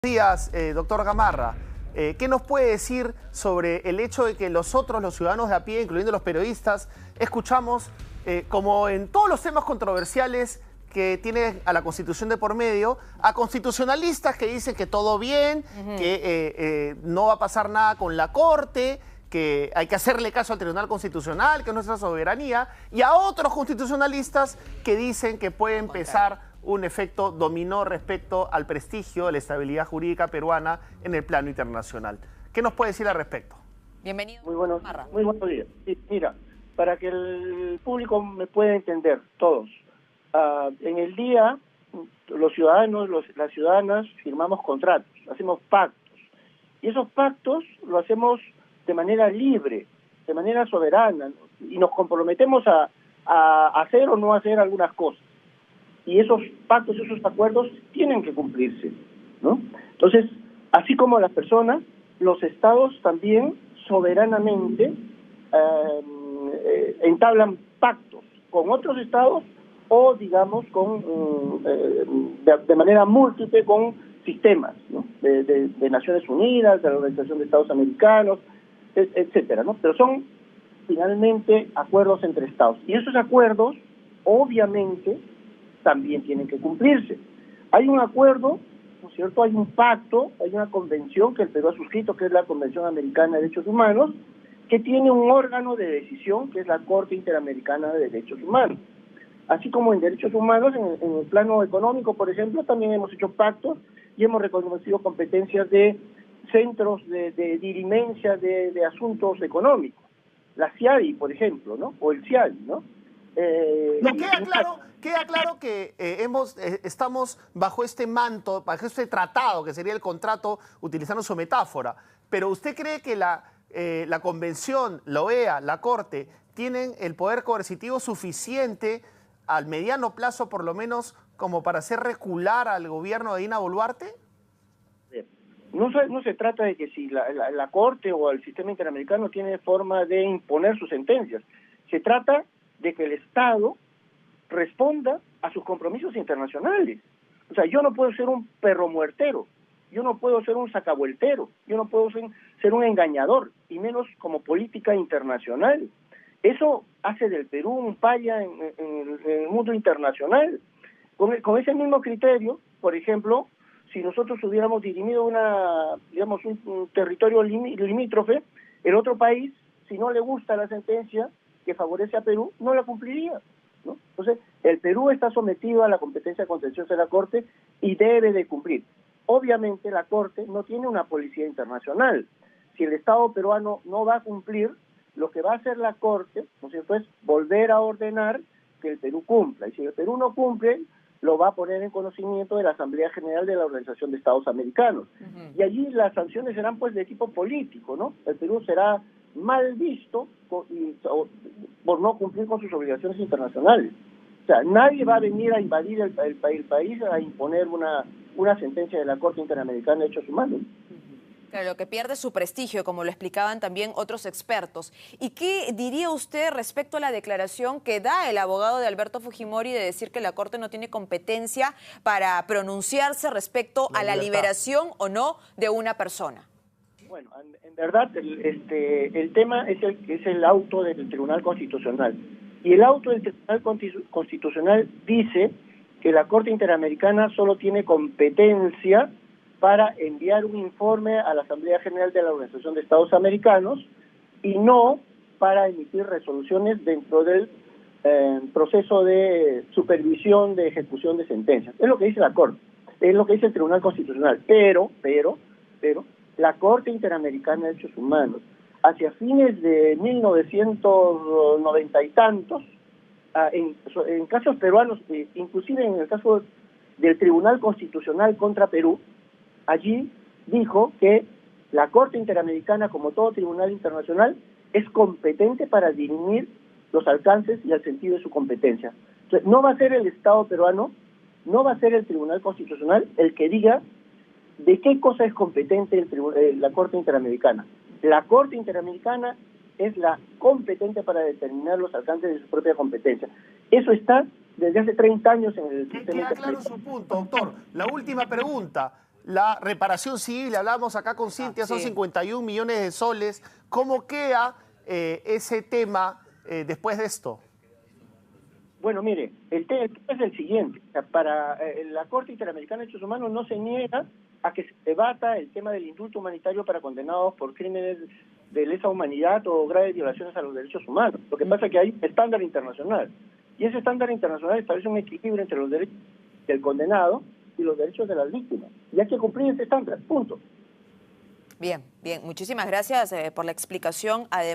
Días, doctor Gamarra. ¿Qué nos puede decir sobre el hecho de que los ciudadanos de a pie, incluyendo los periodistas, escuchamos, como en todos los temas controversiales que tiene a la Constitución de por medio, a constitucionalistas que dicen que todo bien, que no va a pasar nada con la Corte, que hay que hacerle caso al Tribunal Constitucional, que es nuestra soberanía, y a otros constitucionalistas que dicen que puede empezar un efecto dominó respecto al prestigio de la estabilidad jurídica peruana en el plano internacional? ¿Qué nos puede decir al respecto? Bienvenido. Muy buenos días. Sí, mira, para que el público me pueda entender, todos, en el día los ciudadanos, las ciudadanas firmamos contratos, hacemos pactos, y esos pactos lo hacemos de manera libre, de manera soberana, y nos comprometemos a hacer o no hacer algunas cosas. Y esos pactos, esos acuerdos tienen que cumplirse, ¿no? Entonces, así como las personas, los estados también soberanamente entablan pactos con otros estados o, digamos, de manera múltiple con sistemas, ¿no? de Naciones Unidas, de la Organización de Estados Americanos, etcétera, ¿no? Pero son finalmente acuerdos entre estados. Y esos acuerdos, obviamente, también tienen que cumplirse. Hay un acuerdo, ¿no es cierto? Hay un pacto, hay una convención que el Perú ha suscrito, que es la Convención Americana de Derechos Humanos, que tiene un órgano de decisión, que es la Corte Interamericana de Derechos Humanos. Así como en derechos humanos, en el plano económico, por ejemplo, también hemos hecho pactos y hemos reconocido competencias de centros de dirimencia de asuntos económicos. La CIADI, por ejemplo, ¿no? O el CIADI, ¿no? Queda claro que estamos bajo este manto, bajo este tratado, que sería el contrato, utilizando su metáfora. Pero ¿usted cree que la Convención, la OEA, la Corte, tienen el poder coercitivo suficiente al mediano plazo, por lo menos, como para hacer recular al gobierno de Dina Boluarte? No se trata de que si la Corte o el sistema interamericano tiene forma de imponer sus sentencias. Se trata de que el Estado responda a sus compromisos internacionales. O sea, yo no puedo ser un perro muertero, yo no puedo ser un sacavueltero, yo no puedo ser un engañador, y menos como política internacional. Eso hace del Perú un paya en el mundo internacional. Con ese mismo criterio, por ejemplo, si nosotros hubiéramos dirimido un territorio limítrofe, el otro país, si no le gusta la sentencia que favorece a Perú, no la cumpliría, ¿no? Entonces, el Perú está sometido a la competencia contenciosa de la Corte y debe de cumplir. Obviamente, la Corte no tiene una policía internacional. Si el Estado peruano no va a cumplir, lo que va a hacer la Corte, ¿no es cierto?, es volver a ordenar que el Perú cumpla. Y si el Perú no cumple, lo va a poner en conocimiento de la Asamblea General de la Organización de Estados Americanos. Y allí las sanciones serán, pues, de tipo político, ¿no? El Perú será mal visto por no cumplir con sus obligaciones internacionales. O sea, nadie va a venir a invadir el país a imponer una sentencia de la Corte Interamericana de Derechos Humanos. Claro, lo que pierde es su prestigio, como lo explicaban también otros expertos. ¿Y qué diría usted respecto a la declaración que da el abogado de Alberto Fujimori de decir que la Corte no tiene competencia para pronunciarse respecto a la liberación o no de una persona? Bueno, en verdad el tema es el auto del Tribunal Constitucional. Y el auto del Tribunal Constitucional dice que la Corte Interamericana solo tiene competencia para enviar un informe a la Asamblea General de la Organización de Estados Americanos y no para emitir resoluciones dentro del proceso de supervisión de ejecución de sentencias. Es lo que dice la Corte, es lo que dice el Tribunal Constitucional. Pero, la Corte Interamericana de Derechos Humanos, hacia fines de 1990 y tantos, en casos peruanos, inclusive en el caso del Tribunal Constitucional contra Perú, allí dijo que la Corte Interamericana, como todo tribunal internacional, es competente para dirimir los alcances y el sentido de su competencia. Entonces, no va a ser el Estado peruano, no va a ser el Tribunal Constitucional el que diga de qué cosa es competente la Corte Interamericana. La Corte Interamericana es la competente para determinar los alcances de su propia competencia. Eso está desde hace 30 años en el sistema. Queda claro su punto, doctor. La última pregunta. la reparación civil, hablamos acá con Cintia, son sí. 51 millones de soles. ¿Cómo queda ese tema después de esto? Bueno, mire, el tema es el siguiente. O sea, para la Corte Interamericana de Derechos Humanos no se niega a que se debata el tema del indulto humanitario para condenados por crímenes de lesa humanidad o graves violaciones a los derechos humanos. Lo que pasa es que hay estándar internacional. Y ese estándar internacional establece un equilibrio entre los derechos del condenado y los derechos de las víctimas. Y hay que cumplir ese estándar, punto. Bien, bien. Muchísimas gracias por la explicación. Además,